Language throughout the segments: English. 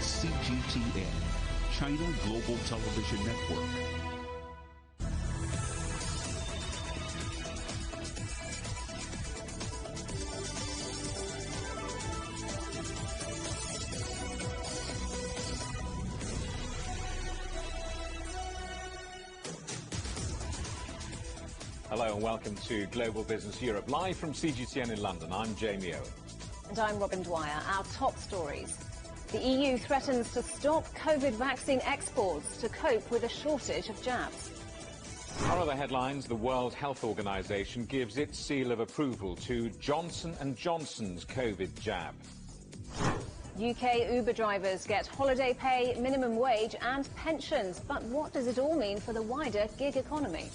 CGTN, China Global Television Network. Hello and welcome to Global Business Europe, live from CGTN in London. I'm Jamie Owen. And I'm Robin Dwyer. Our top stories. The EU threatens to stop COVID vaccine exports to cope with a shortage of jabs. Our other headlines: the World Health Organization gives its seal of approval to Johnson & Johnson's COVID jab. UK Uber drivers get holiday pay, minimum wage and pensions. But what does it all mean for the wider gig economy?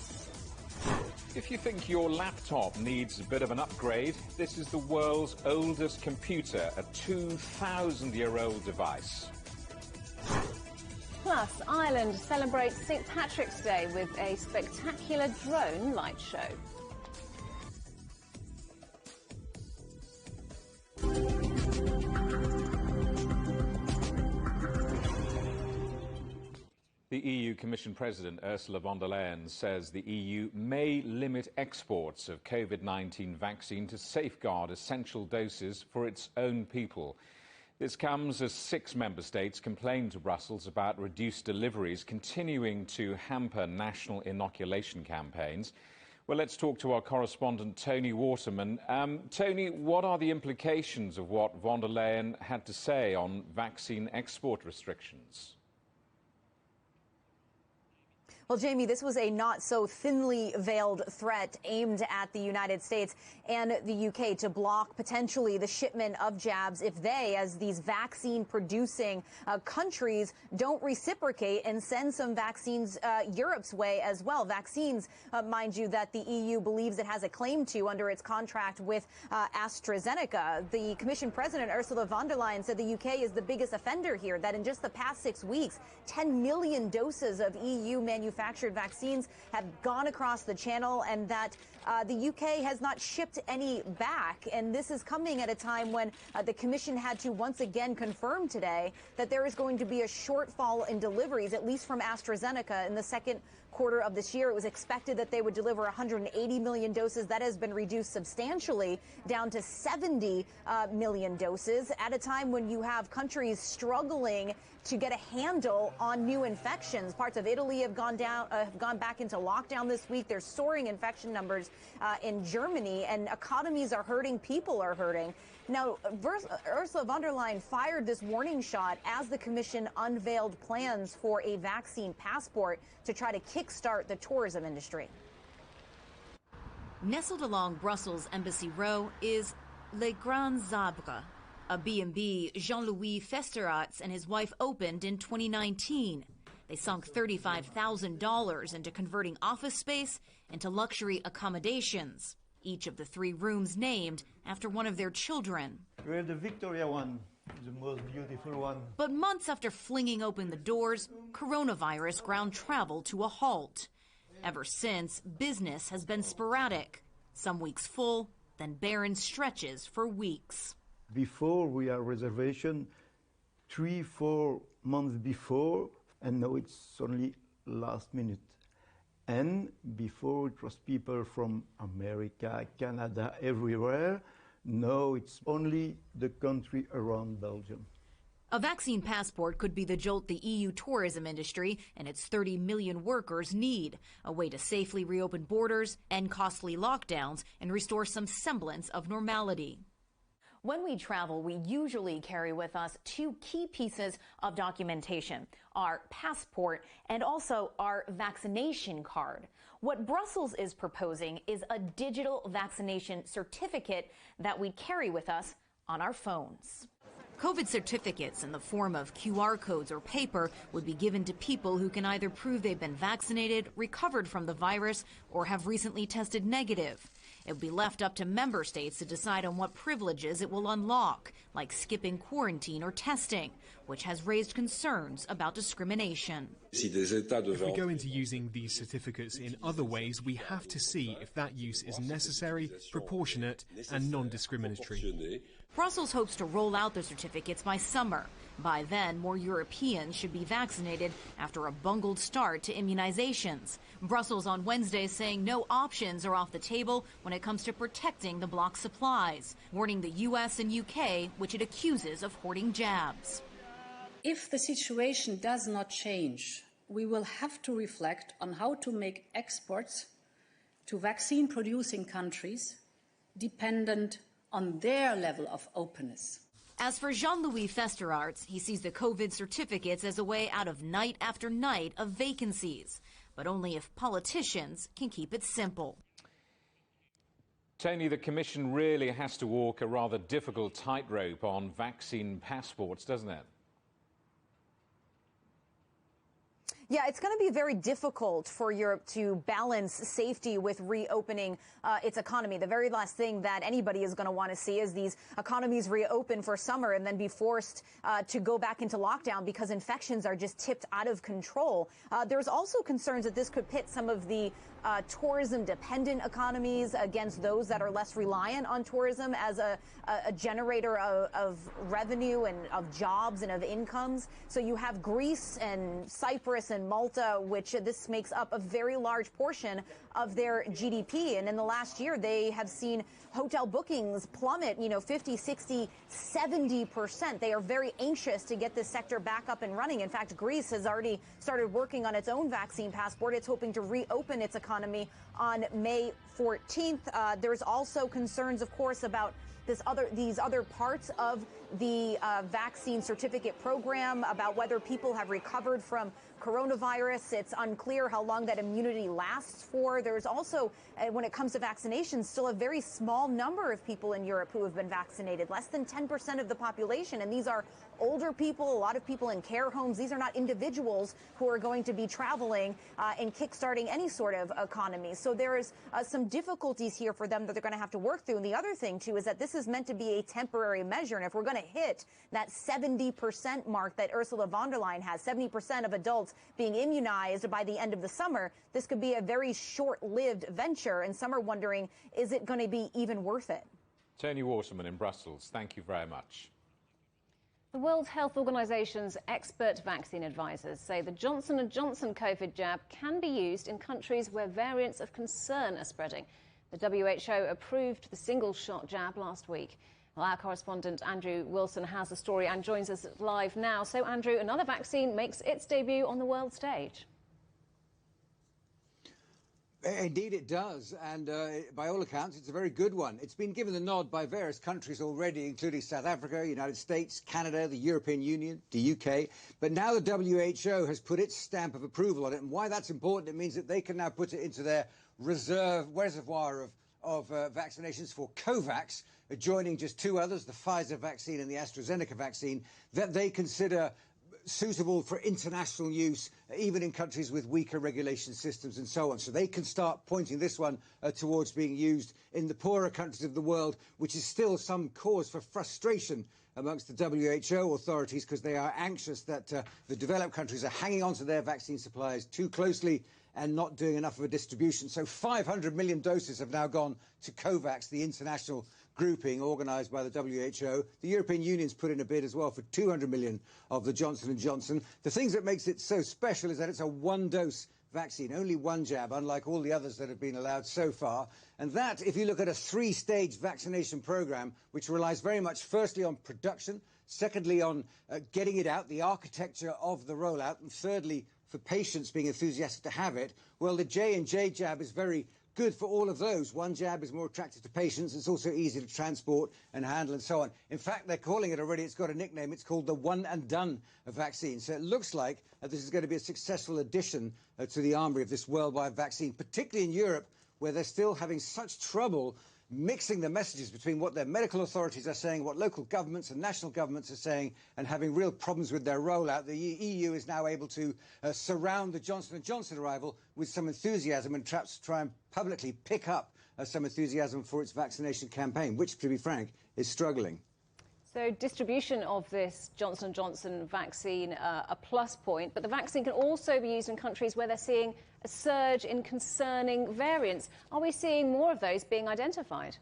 If you think your laptop needs a bit of an upgrade, this is the world's oldest computer, a 2,000-year-old device. Plus, Ireland celebrates St. Patrick's Day with a spectacular drone light show. The EU Commission President Ursula von der Leyen says the EU may limit exports of COVID-19 vaccine to safeguard essential doses for its own people. This comes as 6 member states complained to Brussels about reduced deliveries continuing to hamper national inoculation campaigns. Well, let's talk to our correspondent Tony Waterman. Tony, what are the implications of what von der Leyen had to say on vaccine export restrictions? Well, Jamie, this was a not so thinly veiled threat aimed at the United States and the UK to block potentially the shipment of jabs if they, as these vaccine producing countries, don't reciprocate and send some vaccines Europe's way as well. Vaccines, mind you, that the EU believes it has a claim to under its contract with AstraZeneca. The Commission President Ursula von der Leyen said the UK is the biggest offender here, that in just the past 6 weeks, 10 million doses of EU manufactured vaccines have gone across the channel, and that the UK has not shipped any back. And this is coming at a time when the Commission had to once again confirm today that there is going to be a shortfall in deliveries, at least from AstraZeneca, in the second quarter of this year. It was expected that they would deliver 180 million doses. That has been reduced substantially down to 70 million doses at a time when you have countries struggling to get a handle on new infections. Parts of Italy have gone back into lockdown this week. There's soaring infection numbers in Germany, and economies are hurting. People are hurting. Now, Ursula von der Leyen fired this warning shot as the Commission unveiled plans for a vaccine passport to try to kickstart the tourism industry. Nestled along Brussels Embassy Row is Le Grand Zabre, a B&B Jean-Louis Festerats and his wife opened in 2019. They sunk $35,000 into converting office space into luxury accommodations, each of the 3 rooms named after one of their children. We're the Victoria one, the most beautiful one. But months after flinging open the doors, coronavirus ground travel to a halt. Ever since, business has been sporadic. Some weeks full, then barren stretches for weeks. Before we had reservation 3-4 months before, and now it's only last minute. And before it was people from America, Canada, everywhere. Now it's only the country around Belgium. A vaccine passport could be the jolt the EU tourism industry and its 30 million workers need, a way to safely reopen borders, end costly lockdowns, and restore some semblance of normality. When we travel, we usually carry with us 2 key pieces of documentation: our passport and also our vaccination card. What Brussels is proposing is a digital vaccination certificate that we carry with us on our phones. COVID certificates in the form of QR codes or paper would be given to people who can either prove they've been vaccinated, recovered from the virus, or have recently tested negative. It will be left up to member states to decide on what privileges it will unlock, like skipping quarantine or testing, which has raised concerns about discrimination. If we go into using these certificates in other ways, we have to see if that use is necessary, proportionate and non-discriminatory. Brussels hopes to roll out the certificates by summer. By then, more Europeans should be vaccinated after a bungled start to immunizations. Brussels on Wednesday saying no options are off the table when it comes to protecting the bloc's supplies, warning the US and UK, which it accuses of hoarding jabs. If the situation does not change, we will have to reflect on how to make exports to vaccine-producing countries dependent on their level of openness. As for Jean-Louis Festerarts, he sees the COVID certificates as a way out of night after night of vacancies, but only if politicians can keep it simple. Tony, the Commission really has to walk a rather difficult tightrope on vaccine passports, doesn't it? Yeah, it's going to be very difficult for Europe to balance safety with reopening its economy. The very last thing that anybody is going to want to see is these economies reopen for summer and then be forced to go back into lockdown because infections are just tipped out of control. There's also concerns that this could pit some of the tourism-dependent economies against those that are less reliant on tourism as a generator of revenue and of jobs and of incomes. So you have Greece and Cyprus and Malta, which this makes up a very large portion of their GDP. And in the last year, they have seen hotel bookings plummet, 50, 60, 70%. They are very anxious to get this sector back up and running. In fact, Greece has already started working on its own vaccine passport. It's hoping to reopen its economy on May 14th. There's also concerns, of course, about these other parts of the vaccine certificate program, about whether people have recovered from coronavirus. It's unclear how long that immunity lasts for. There's also, when it comes to vaccinations, still a very small number of people in Europe who have been vaccinated, less than 10% of the population. And these are older people, a lot of people in care homes. These are not individuals who are going to be traveling and kickstarting any sort of economy. So there is some difficulties here for them that they're going to have to work through. And the other thing, too, is that this is meant to be a temporary measure. And if we're going to hit that 70% mark that Ursula von der Leyen has, 70% of adults being immunized by the end of the summer, this could be a very short-lived venture. And some are wondering, is it going to be even worth it? Tony Waterman in Brussels, thank you very much. The World Health Organization's expert vaccine advisors say the Johnson & Johnson COVID jab can be used in countries where variants of concern are spreading. The WHO approved the single-shot jab last week. Well, our correspondent Andrew Wilson has the story and joins us live now. So, Andrew, another vaccine makes its debut on the world stage. Indeed it does, and by all accounts it's a very good one. It's been given the nod by various countries already, including South Africa, United States, Canada, the European Union, the UK, but now the WHO has put its stamp of approval on it, and why that's important, it means that they can now put it into their reservoir of vaccinations for COVAX, joining just two others, the Pfizer vaccine and the AstraZeneca vaccine, that they consider suitable for international use, even in countries with weaker regulation systems and so on. So they can start pointing this one towards being used in the poorer countries of the world, which is still some cause for frustration amongst the WHO authorities, because they are anxious that the developed countries are hanging on to their vaccine supplies too closely and not doing enough of a distribution. So 500 million doses have now gone to COVAX, the international grouping organised by the WHO. The European Union's put in a bid as well for 200 million of the Johnson & Johnson. The things that makes it so special is that it's a one-dose vaccine, only one jab, unlike all the others that have been allowed so far. And that, if you look at a three-stage vaccination programme, which relies very much firstly on production, secondly on getting it out, the architecture of the rollout, and thirdly for patients being enthusiastic to have it, well, the J&J jab is very good for all of those. One jab is more attractive to patients. It's also easy to transport and handle and so on. In fact, they're calling it already, it's got a nickname, it's called the one and done vaccine. So it looks like this is going to be a successful addition to the armoury of this worldwide vaccine, particularly in Europe, where they're still having such trouble mixing the messages between what their medical authorities are saying, what local governments and national governments are saying, and having real problems with their rollout. The EU is now able to surround the Johnson & Johnson arrival with some enthusiasm and perhaps try and publicly pick up some enthusiasm for its vaccination campaign, which, to be frank, is struggling. So distribution of this Johnson & Johnson vaccine, a plus point, but the vaccine can also be used in countries where they're seeing a surge in concerning variants. Are we seeing more of those being identified?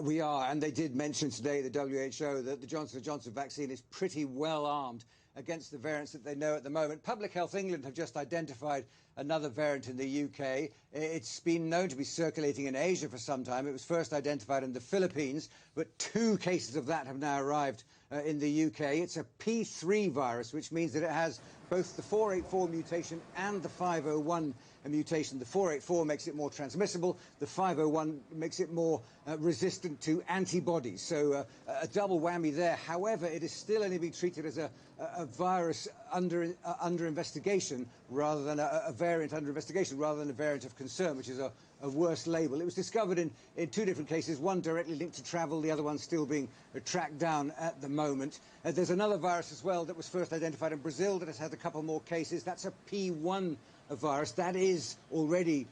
We are, and they did mention today, the WHO, that the Johnson & Johnson vaccine is pretty well armed against the variants that they know at the moment. Public Health England have just identified another variant in the UK. It's been known to be circulating in Asia for some time. It was first identified in the Philippines, but 2 cases of that have now arrived in the UK. It's a P3 virus, which means that it has both the 484 mutation and the 501 mutation. The 484 makes it more transmissible. The 501 makes it more resistant to antibodies. So a double whammy there. However, it is still only being treated as a virus under investigation rather than a variant under investigation rather than a variant of concern, which is a worse label. It was discovered in 2 different cases, one directly linked to travel, the other one still being tracked down at the moment. There's another virus as well that was first identified in Brazil that has had a couple more cases. That's a P1 virus. That is already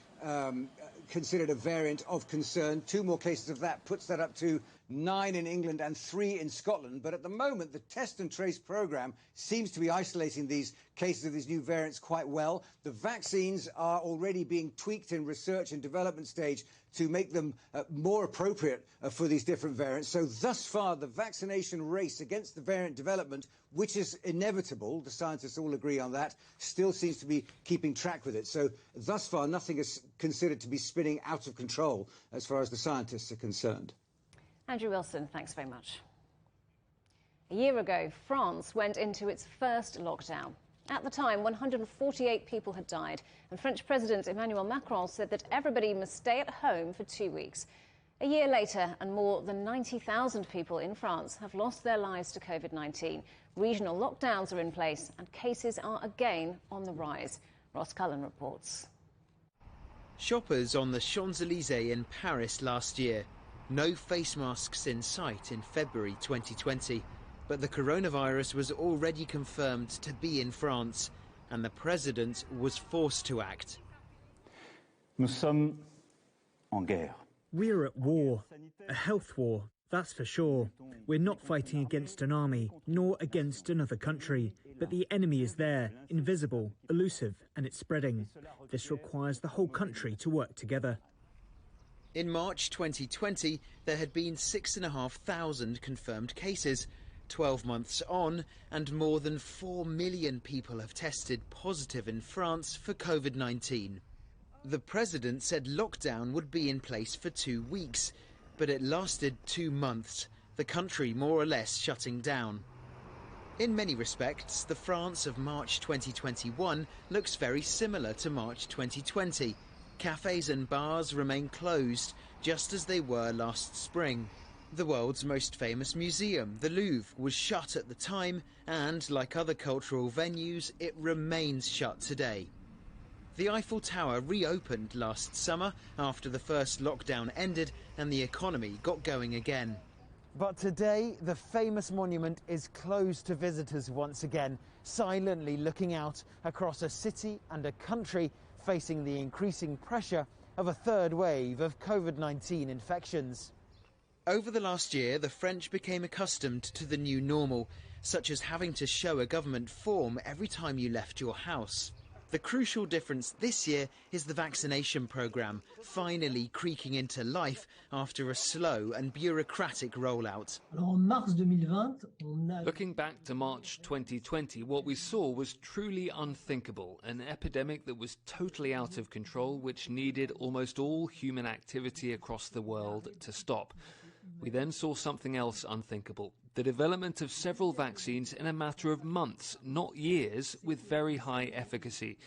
considered a variant of concern. 2 more cases of that puts that up to 9 in England and 3 in Scotland. But at the moment, the test and trace programme seems to be isolating these cases of these new variants quite well. The vaccines are already being tweaked in research and development stage to make them more appropriate for these different variants. So thus far, the vaccination race against the variant development, which is inevitable, the scientists all agree on that, still seems to be keeping track with it. So thus far, nothing is considered to be spinning out of control as far as the scientists are concerned. Andrew Wilson, thanks very much. A year ago, France went into its first lockdown. At the time, 148 people had died, and French President Emmanuel Macron said that everybody must stay at home for 2 weeks. A year later, and more than 90,000 people in France have lost their lives to COVID-19. Regional lockdowns are in place, and cases are again on the rise. Ross Cullen reports. Shoppers on the Champs-Élysées in Paris last year. No face masks in sight in February 2020. But the coronavirus was already confirmed to be in France, and the president was forced to act. Nous sommes en guerre. We're at war, a health war, that's for sure. We're not fighting against an army, nor against another country, but the enemy is there, invisible, elusive, and it's spreading. This requires the whole country to work together. In March 2020, there had been 6,500 confirmed cases. 12 months on, and more than 4 million people have tested positive in France for COVID-19. The president said lockdown would be in place for 2 weeks, but it lasted 2 months, the country more or less shutting down. In many respects, the France of March 2021 looks very similar to March 2020. Cafes and bars remain closed, just as they were last spring. The world's most famous museum, the Louvre, was shut at the time, and like other cultural venues, it remains shut today. The Eiffel Tower reopened last summer after the first lockdown ended and the economy got going again. But today, the famous monument is closed to visitors once again, silently looking out across a city and a country facing the increasing pressure of a third wave of COVID-19 infections. Over the last year, the French became accustomed to the new normal, such as having to show a government form every time you left your house. The crucial difference this year is the vaccination programme, finally creaking into life after a slow and bureaucratic rollout. Looking back to March 2020, what we saw was truly unthinkable, an epidemic that was totally out of control, which needed almost all human activity across the world to stop. We then saw something else unthinkable, the development of several vaccines in a matter of months, not years, with very high efficacy,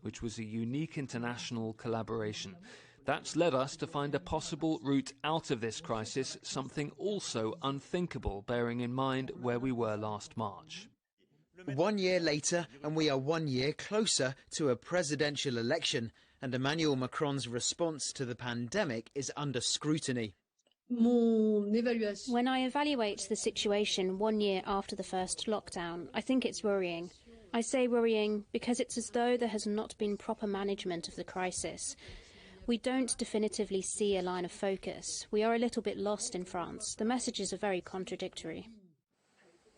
which was a unique international collaboration. That's led us to find a possible route out of this crisis, something also unthinkable, bearing in mind where we were last March. 1 year later, and we are 1 year closer to a presidential election, and Emmanuel Macron's response to the pandemic is under scrutiny. When I evaluate the situation 1 year after the first lockdown, I think it's worrying. I say worrying because it's as though there has not been proper management of the crisis. We don't definitively see a line of focus. We are a little bit lost in France. The messages are very contradictory.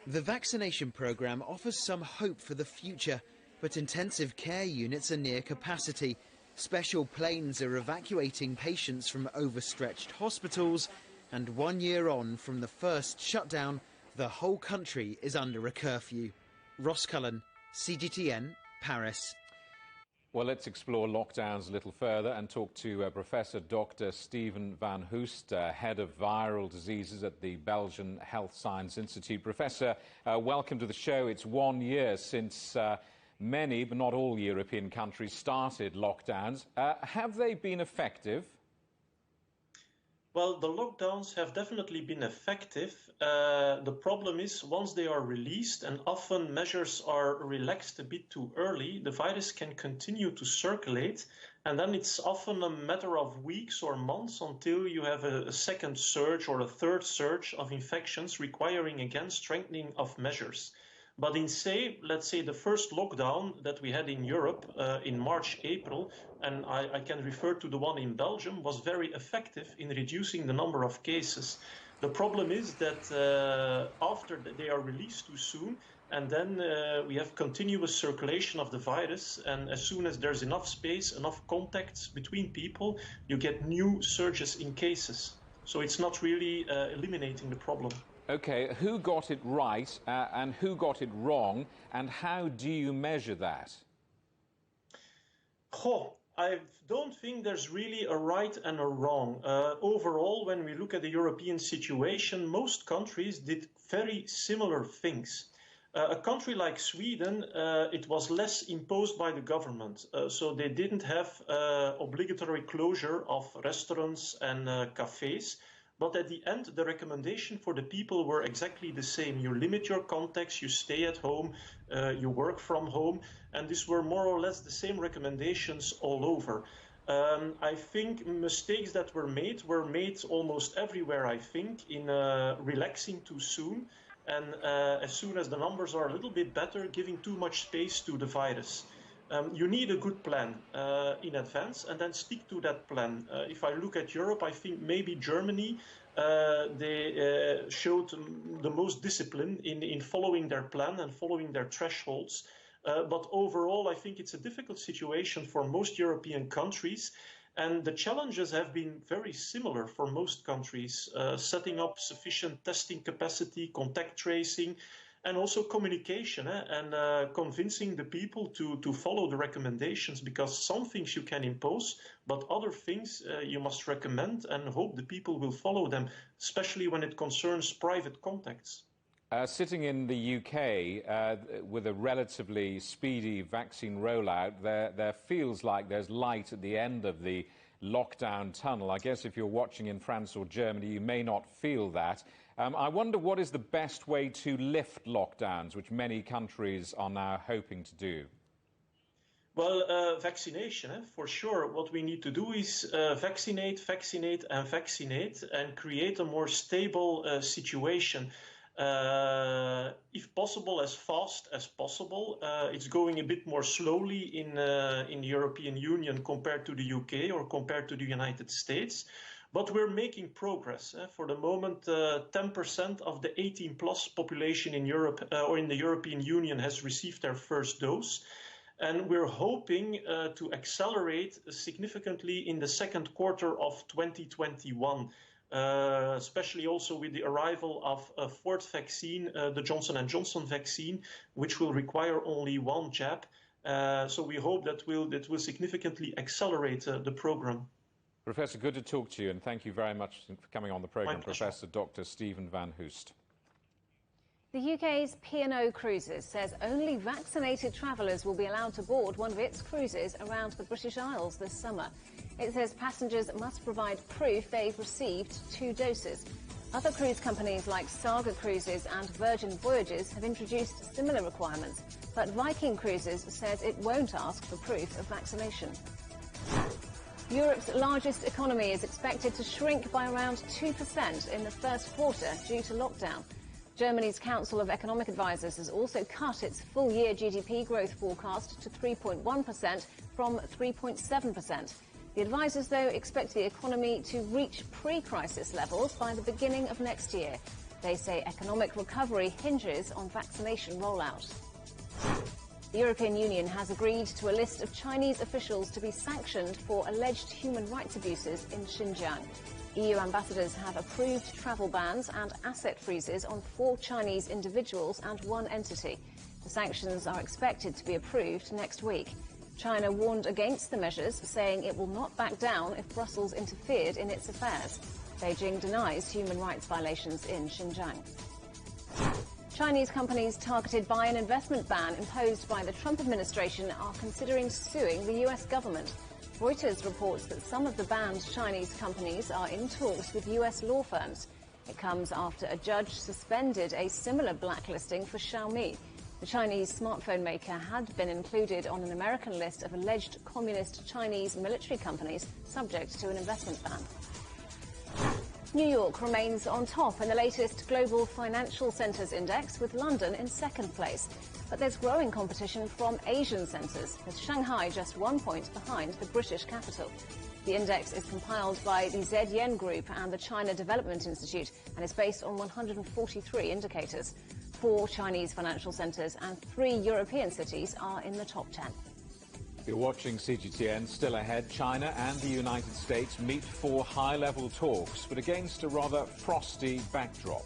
The vaccination programme offers some hope for the future, but intensive care units are near capacity. Special planes are evacuating patients from overstretched hospitals, And 1 year on from the first shutdown, the whole country is under a curfew. Ross Cullen, CGTN, Paris. Well, let's explore lockdowns a little further and talk to Professor Dr. Steven van Hoest, Head of Viral Diseases at the Belgian Health Science Institute. Professor, welcome to the show. It's 1 year since many, but not all European countries started lockdowns. Have they been effective? Well, the lockdowns have definitely been effective. The problem is once they are released, and often measures are relaxed a bit too early, the virus can continue to circulate, and then it's often a matter of weeks or months until you have a second surge or a third surge of infections requiring again strengthening of measures. But let's say the first lockdown that we had in Europe in March, April, and I can refer to the one in Belgium, was very effective in reducing the number of cases. The problem is that after they are released too soon, and then we have continuous circulation of the virus, and as soon as there's enough space, enough contacts between people, you get new surges in cases. So it's not really eliminating the problem. OK, who got it right and who got it wrong, and how do you measure that? I don't think there's really a right and a wrong. Overall, when we look at the European situation, most countries did very similar things. A country like Sweden, it was less imposed by the government, so they didn't have obligatory closure of restaurants and cafes. But at the end, the recommendation for the people were exactly the same. You limit your contacts, you stay at home, you work from home, and these were more or less the same recommendations all over. I think mistakes that were made almost everywhere, I think, in relaxing too soon, and as soon as the numbers are a little bit better, giving too much space to the virus. You need a good plan in advance and then stick to that plan. If I look at Europe, I think maybe Germany, they showed the most discipline in following their plan and following their thresholds. But overall, I think it's a difficult situation for most European countries. And the challenges have been very similar for most countries, setting up sufficient testing capacity, contact tracing, and also communication and convincing the people to follow the recommendations, because some things you can impose, but other things you must recommend and hope the people will follow them, especially when it concerns private contacts. Sitting in the UK with a relatively speedy vaccine rollout, there feels like there's light at the end of the lockdown tunnel. I guess if you're watching in France or Germany, you may not feel that. I wonder what is the best way to lift lockdowns, which many countries are now hoping to do? Well, vaccination, for sure. What we need to do is vaccinate, vaccinate and vaccinate and create a more stable situation. If possible, as fast as possible. It's going a bit more slowly in the European Union compared to the UK or compared to the United States. But we're making progress. For the moment, 10% of the 18-plus population in Europe or in the European Union has received their first dose. And we're hoping to accelerate significantly in the second quarter of 2021, especially also with the arrival of a fourth vaccine, the Johnson & Johnson vaccine, which will require only one jab. So we hope that will significantly accelerate the program. Professor, good to talk to you, and thank you very much for coming on the programme, Professor Dr. Steven van Hoest. The UK's P&O Cruises says only vaccinated travellers will be allowed to board one of its cruises around the British Isles this summer. It says passengers must provide proof they've received 2 doses. Other cruise companies like Saga Cruises and Virgin Voyages have introduced similar requirements, but Viking Cruises says it won't ask for proof of vaccination. Europe's largest economy is expected to shrink by around 2% in the first quarter due to lockdown. Germany's Council of Economic Advisers has also cut its full-year GDP growth forecast to 3.1% from 3.7%. The advisers, though, expect the economy to reach pre-crisis levels by the beginning of next year. They say economic recovery hinges on vaccination rollout. The European Union has agreed to a list of Chinese officials to be sanctioned for alleged human rights abuses in Xinjiang. EU ambassadors have approved travel bans and asset freezes on 4 Chinese individuals and 1 entity. The sanctions are expected to be approved next week. China warned against the measures, saying it will not back down if Brussels interfered in its affairs. Beijing denies human rights violations in Xinjiang. Chinese companies targeted by an investment ban imposed by the Trump administration are considering suing the US government. Reuters reports that some of the banned Chinese companies are in talks with US law firms. It comes after a judge suspended a similar blacklisting for Xiaomi. The Chinese smartphone maker had been included on an American list of alleged communist Chinese military companies subject to an investment ban. New York remains on top in the latest Global Financial Centres Index, with London in second place. But there's growing competition from Asian centres, with Shanghai just 1 point behind the British capital. The index is compiled by the ZYen Group and the China Development Institute and is based on 143 indicators. 4 Chinese financial centres and 3 European cities are in the top 10. You're watching CGTN. Still ahead, China and the United States meet for high-level talks, but against a rather frosty backdrop.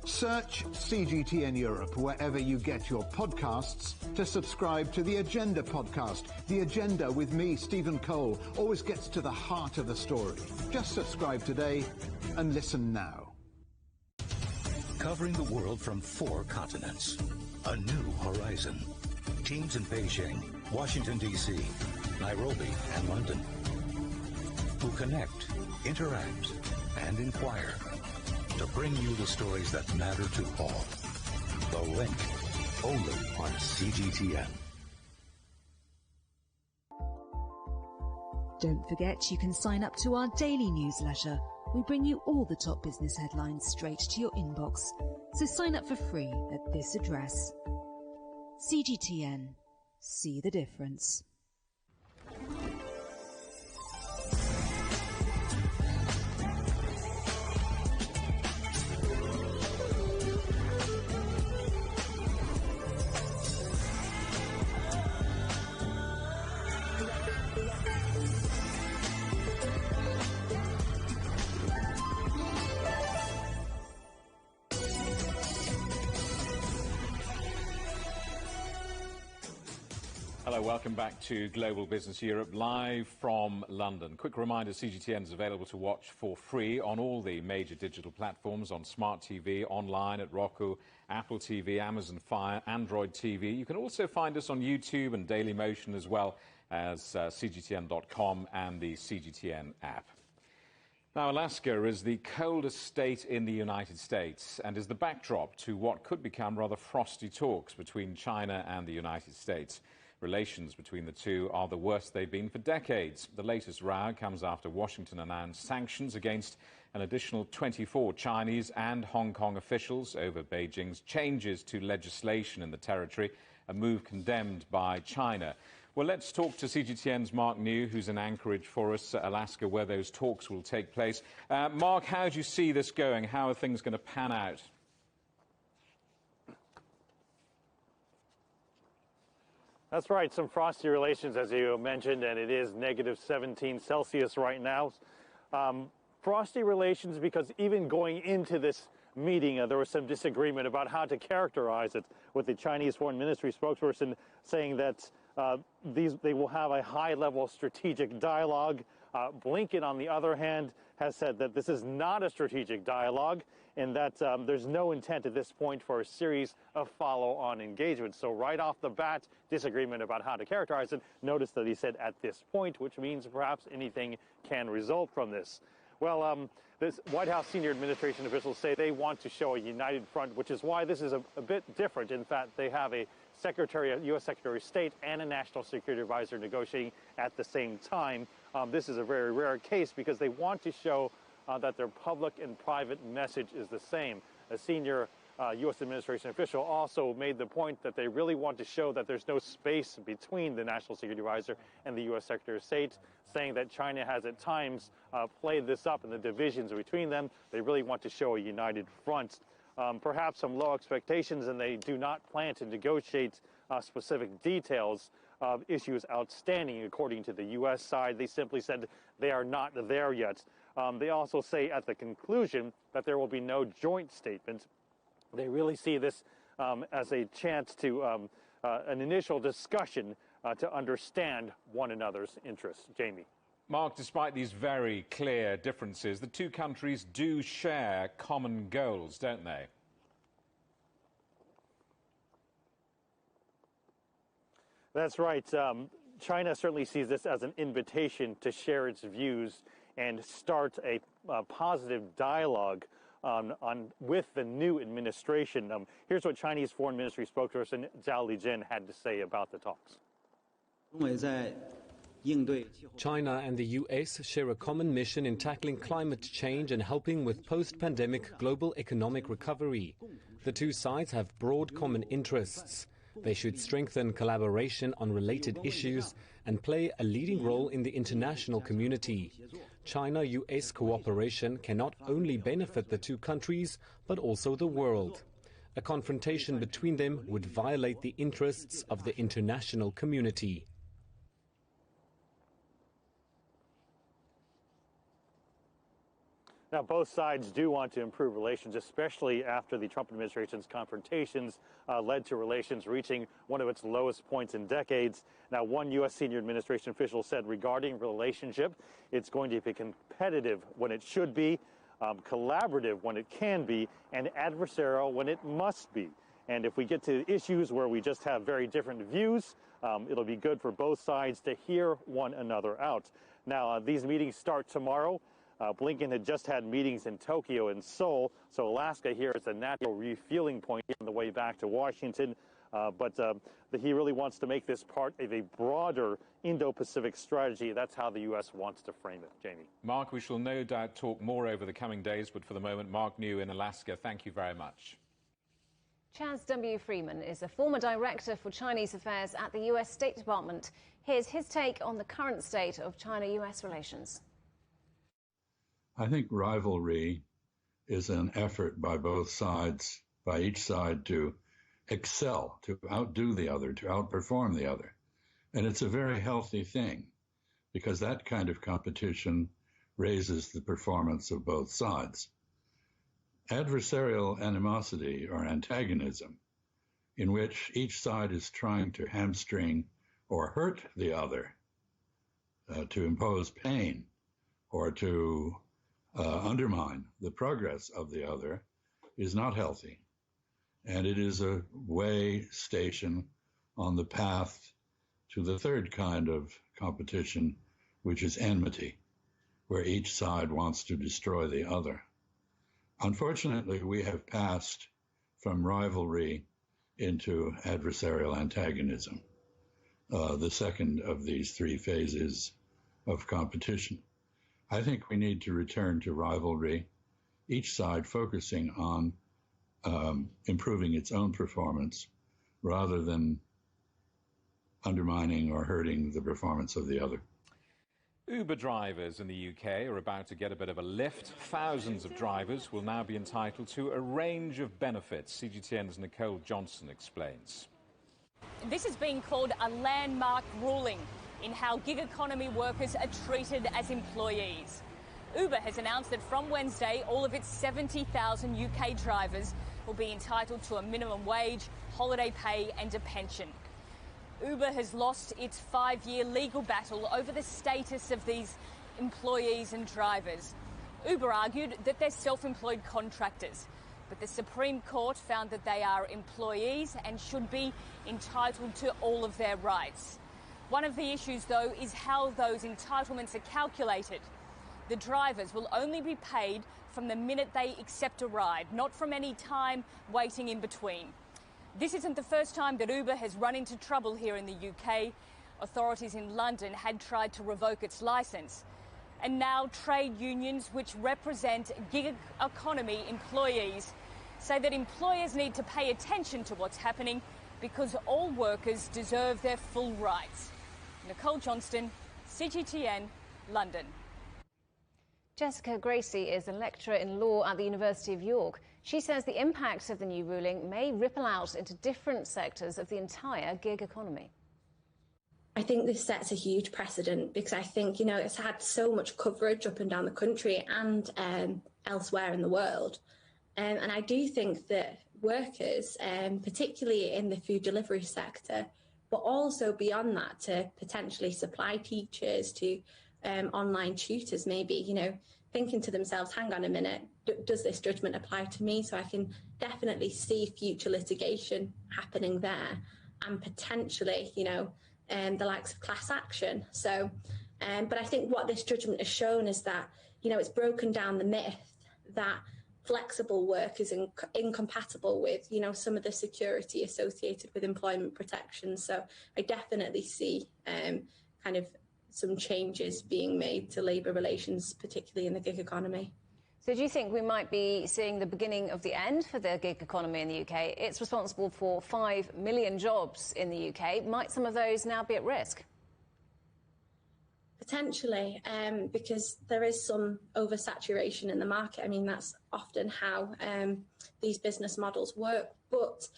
Search CGTN Europe wherever you get your podcasts to subscribe to The Agenda podcast. The Agenda with me, Stephen Cole, always gets to the heart of the story. Just subscribe today and listen now. Covering the world from 4 continents. A new horizon. Teams in Beijing, Washington, D.C., Nairobi, and London. Who connect, interact, and inquire to bring you the stories that matter to all. The Link, only on CGTN. Don't forget you can sign up to our daily newsletter. We bring you all the top business headlines straight to your inbox. So sign up for free at this address. CGTN. See the difference. Hello, welcome back to Global Business Europe, live from London. Quick reminder, CGTN is available to watch for free on all the major digital platforms, on Smart TV, online at Roku, Apple TV, Amazon Fire, Android TV. You can also find us on YouTube and Dailymotion, as well as CGTN.com and the CGTN app. Now, Alaska is the coldest state in the United States and is the backdrop to what could become rather frosty talks between China and the United States. Relations between the two are the worst they've been for decades. The latest row comes after Washington announced sanctions against an additional 24 Chinese and Hong Kong officials over Beijing's changes to legislation in the territory, a move condemned by China. Well, let's talk to CGTN's Mark New, who's in Anchorage for us, Alaska, where those talks will take place. Mark, how do you see this going? How are things going to pan out? That's right, some frosty relations, as you mentioned, and it is -17 Celsius right now. Frosty relations because even going into this meeting, there was some disagreement about how to characterize it, with the Chinese Foreign Ministry spokesperson saying that they will have a high-level strategic dialogue. Blinken, on the other hand, has said that this is not a strategic dialogue and that there's no intent at this point for a series of follow-on engagements. So right off the bat, disagreement about how to characterize it. Notice that he said at this point, which means perhaps anything can result from this. Well, this White House senior administration officials say they want to show a united front, which is why this is a bit different. In fact, they have a U.S. Secretary of State and a National Security Advisor negotiating at the same time. This is a very rare case because they want to show that their public and private message is the same. A senior U.S. administration official also made the point that they really want to show that there's no space between the National Security Advisor and the U.S. Secretary of State, saying that China has at times played this up in the divisions between them. They really want to show a united front. Perhaps some low expectations, and they do not plan to negotiate specific details of issues outstanding, according to the U.S. side. They simply said they are not there yet. They also say at the conclusion that there will be no joint statement. They really see this as a chance to an initial discussion to understand one another's interests. Jamie. Mark, despite these very clear differences, the two countries do share common goals, don't they? That's right. China certainly sees this as an invitation to share its views and start a positive dialogue with the new administration. Here's what Chinese Foreign Ministry spokesperson Zhao Lijian had to say about the talks. China and the US share a common mission in tackling climate change and helping with post-pandemic global economic recovery. The two sides have broad common interests. They should strengthen collaboration on related issues and play a leading role in the international community. China-US cooperation can not only benefit the two countries, but also the world. A confrontation between them would violate the interests of the international community. Now, both sides do want to improve relations, especially after the Trump administration's confrontations led to relations reaching one of its lowest points in decades. Now, one U.S. senior administration official said regarding relationship, it's going to be competitive when it should be, collaborative when it can be, and adversarial when it must be. And if we get to issues where we just have very different views, it'll be good for both sides to hear one another out. Now, these meetings start tomorrow. Blinken had just had meetings in Tokyo and Seoul, so Alaska here is a natural refueling point on the way back to Washington. But he really wants to make this part of a broader Indo-Pacific strategy. That's how the U.S. wants to frame it. Jamie. Mark, we shall no doubt talk more over the coming days, but for the moment, Mark New in Alaska, thank you very much. Chaz W. Freeman is a former director for Chinese affairs at the U.S. State Department. Here's his take on the current state of China-U.S. relations. I think rivalry is an effort by both sides, by each side to excel, to outdo the other, to outperform the other. And it's a very healthy thing because that kind of competition raises the performance of both sides. Adversarial animosity or antagonism, in which each side is trying to hamstring or hurt the other, to impose pain or to undermine the progress of the other, is not healthy. And it is a way station on the path to the third kind of competition, which is enmity, where each side wants to destroy the other. Unfortunately, we have passed from rivalry into adversarial antagonism, the second of these three phases of competition. I think we need to return to rivalry, each side focusing on improving its own performance rather than undermining or hurting the performance of the other. Uber drivers in the UK are about to get a bit of a lift. Thousands of drivers will now be entitled to a range of benefits. CGTN's Nicole Johnson explains. This is being called a landmark ruling in how gig economy workers are treated as employees. Uber has announced that from Wednesday, all of its 70,000 UK drivers will be entitled to a minimum wage, holiday pay and a pension. Uber has lost its 5-year legal battle over the status of these employees and drivers. Uber argued that they're self-employed contractors, but the Supreme Court found that they are employees and should be entitled to all of their rights. One of the issues, though, is how those entitlements are calculated. The drivers will only be paid from the minute they accept a ride, not from any time waiting in between. This isn't the first time that Uber has run into trouble here in the UK. Authorities in London had tried to revoke its licence. And now trade unions, which represent gig economy employees, say that employers need to pay attention to what's happening because all workers deserve their full rights. Nicole Johnston, CGTN, London. Jessica Gracie is a lecturer in law at the University of York. She says the impacts of the new ruling may ripple out into different sectors of the entire gig economy. I think this sets a huge precedent because I think, it's had so much coverage up and down the country and elsewhere in the world. And I do think that workers, particularly in the food delivery sector, but also beyond that to potentially supply teachers to online tutors, maybe, thinking to themselves, hang on a minute, does this judgment apply to me? So I can definitely see future litigation happening there and potentially, the likes of class action. So, but I think what this judgment has shown is that, it's broken down the myth that flexible work is incompatible with, some of the security associated with employment protection. So I definitely see kind of some changes being made to labour relations, particularly in the gig economy. So do you think we might be seeing the beginning of the end for the gig economy in the UK? It's responsible for 5 million jobs in the UK. Might some of those now be at risk? Potentially, because there is some oversaturation in the market. I mean, that's often how these business models work. But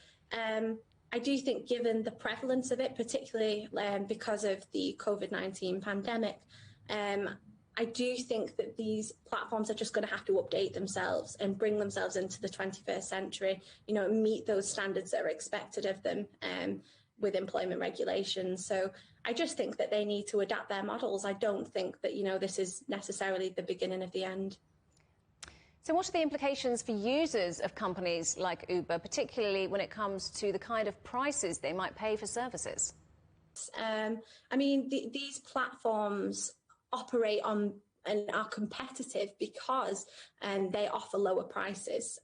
I do think given the prevalence of it, particularly because of the COVID-19 pandemic, I do think that these platforms are just going to have to update themselves and bring themselves into the 21st century, meet those standards that are expected of them with employment regulations. So I just think that they need to adapt their models. I don't think that, this is necessarily the beginning of the end. So what are the implications for users of companies like Uber, particularly when it comes to the kind of prices they might pay for services? I mean, these platforms operate on and are competitive because they offer lower prices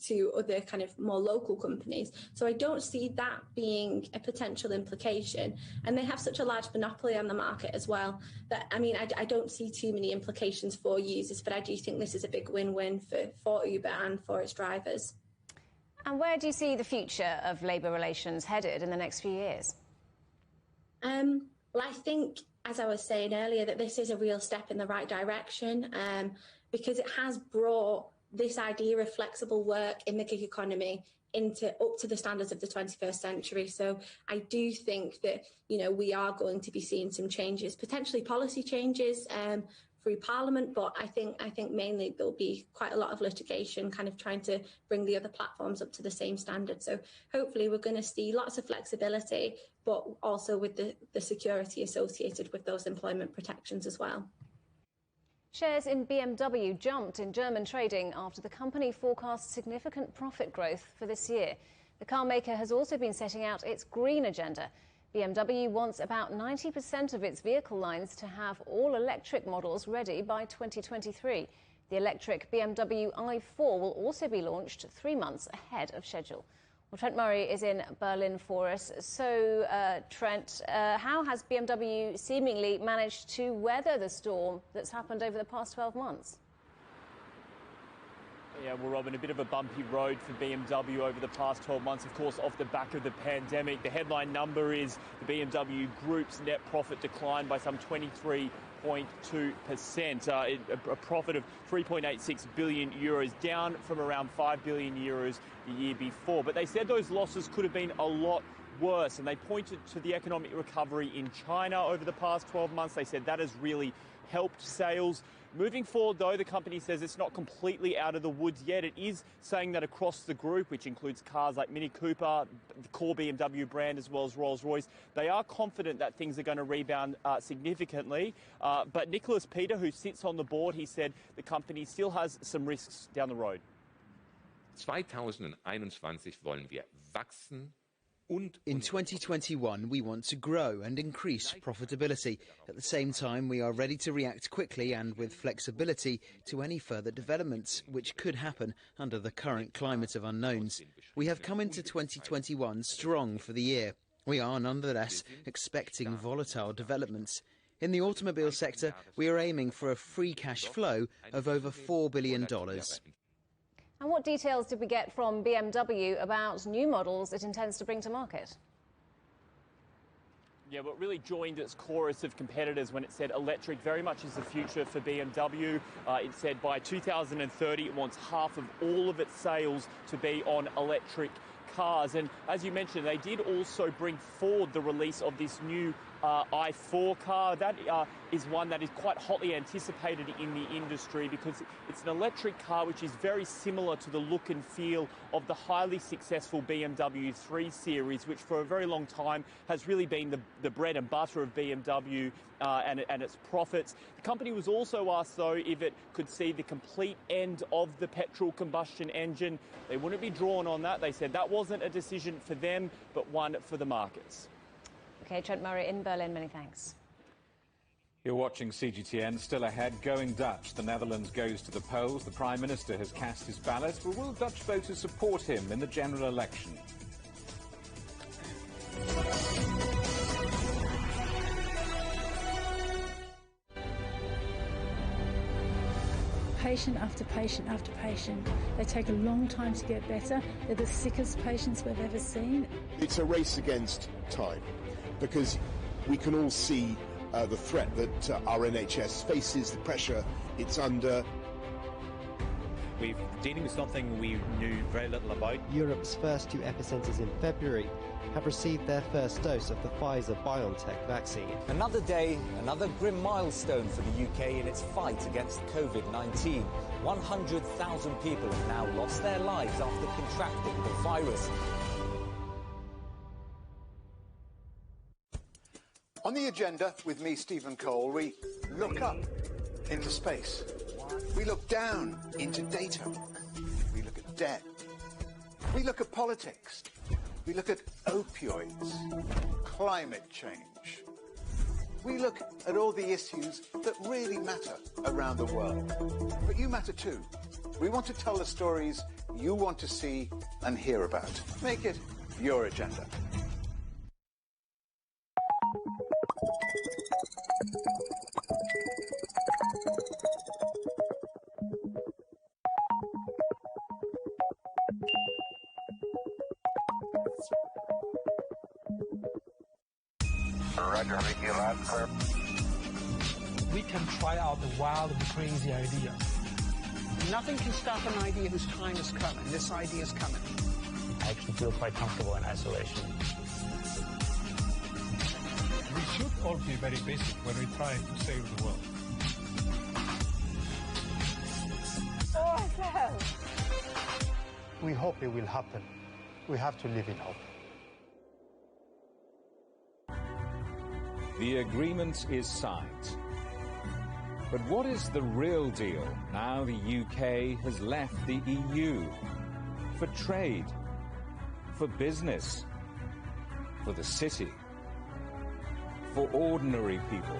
to other kind of more local companies. So I don't see that being a potential implication. And they have such a large monopoly on the market as well that, I don't see too many implications for users, but I do think this is a big win-win for Uber and for its drivers. And where do you see the future of labour relations headed in the next few years? Well, I think, as I was saying earlier, that this is a real step in the right direction because it has brought this idea of flexible work in the gig economy up to the standards of the 21st century. So I do think that, we are going to be seeing some changes, potentially policy changes through Parliament, but I think mainly there'll be quite a lot of litigation kind of trying to bring the other platforms up to the same standard. So hopefully we're going to see lots of flexibility, but also with the security associated with those employment protections as well. Shares in BMW jumped in German trading after the company forecast significant profit growth for this year. The car maker has also been setting out its green agenda. BMW wants about 90% of its vehicle lines to have all electric models ready by 2023. The electric BMW i4 will also be launched 3 months ahead of schedule. Well, Trent Murray is in Berlin for us. So, Trent, how has BMW seemingly managed to weather the storm that's happened over the past 12 months? Yeah, well, Robin, a bit of a bumpy road for BMW over the past 12 months, of course, off the back of the pandemic. The headline number is the BMW Group's net profit declined by some 23.2%, a profit of 3.86 billion euros, down from around 5 billion euros the year before. But they said those losses could have been a lot worse, and they pointed to the economic recovery in China over the past 12 months. They said that has really helped sales. Moving forward, though, the company says it's not completely out of the woods yet. It is saying that across the group, which includes cars like Mini Cooper, the core BMW brand, as well as Rolls-Royce, they are confident that things are going to rebound significantly. But Nicolas Peter, who sits on the board, he said the company still has some risks down the road. 2021 wollen wir wachsen In 2021, we want to grow and increase profitability. At the same time, we are ready to react quickly and with flexibility to any further developments which could happen under the current climate of unknowns. We have come into 2021 strong for the year. We are nonetheless expecting volatile developments. In the automobile sector, we are aiming for a free cash flow of over $4 billion. And what details did we get from BMW about new models it intends to bring to market? Yeah, what really joined its chorus of competitors when it said electric very much is the future for BMW. It said by 2030 it wants half of all of its sales to be on electric cars. And as you mentioned, they did also bring forward the release of this new i4 car. That is one that is quite hotly anticipated in the industry because it's an electric car which is very similar to the look and feel of the highly successful BMW 3 Series, which for a very long time has really been the bread and butter of BMW and its profits. The company was also asked, though, if it could see the complete end of the petrol combustion engine. They wouldn't be drawn on that. They said that wasn't a decision for them, but one for the markets. OK, Trent Murray in Berlin, many thanks. You're watching CGTN. Still ahead, going Dutch. The Netherlands goes to the polls. The Prime Minister has cast his ballot. But will Dutch voters support him in the general election? Patient after patient after patient. They take a long time to get better. They're the sickest patients we've ever seen. It's a race against time because we can all see the threat that our NHS faces, the pressure it's under. We're dealing with something we knew very little about. Europe's first two epicentres in February have received their first dose of the Pfizer-BioNTech vaccine. Another day, another grim milestone for the UK in its fight against COVID-19. 100,000 people have now lost their lives after contracting the virus. On the agenda with me, Stephen Cole, we look up into space. We look down into data. We look at debt. We look at politics. We look at opioids, climate change. We look at all the issues that really matter around the world. But you matter too. We want to tell the stories you want to see and hear about. Make it your agenda. We can try out the wild and crazy ideas. Nothing can stop an idea whose time is coming. This idea is coming. I actually feel quite comfortable in isolation. We should all be very basic when we try to save the world. Awesome! We hope it will happen. We have to live in hope. The agreement is signed. But what is the real deal now the UK has left the EU? For trade, for business, for the city, for ordinary people.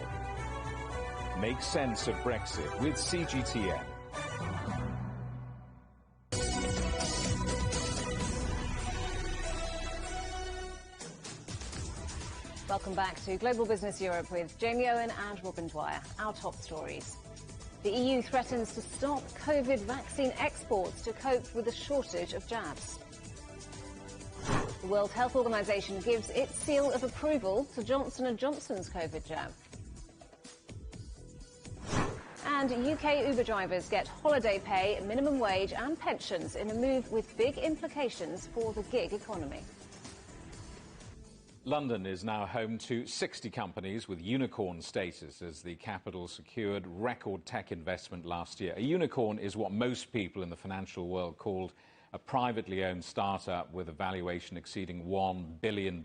Make sense of Brexit with CGTN. Welcome back to Global Business Europe with Jamie Owen and Robin Dwyer. Our top stories. The EU threatens to stop COVID vaccine exports to cope with the shortage of jabs. The World Health Organization gives its seal of approval to Johnson & Johnson's COVID jab. And UK Uber drivers get holiday pay, minimum wage and pensions in a move with big implications for the gig economy. London is now home to 60 companies with unicorn status as the capital secured record tech investment last year. A unicorn is what most people in the financial world called a privately owned startup with a valuation exceeding $1 billion.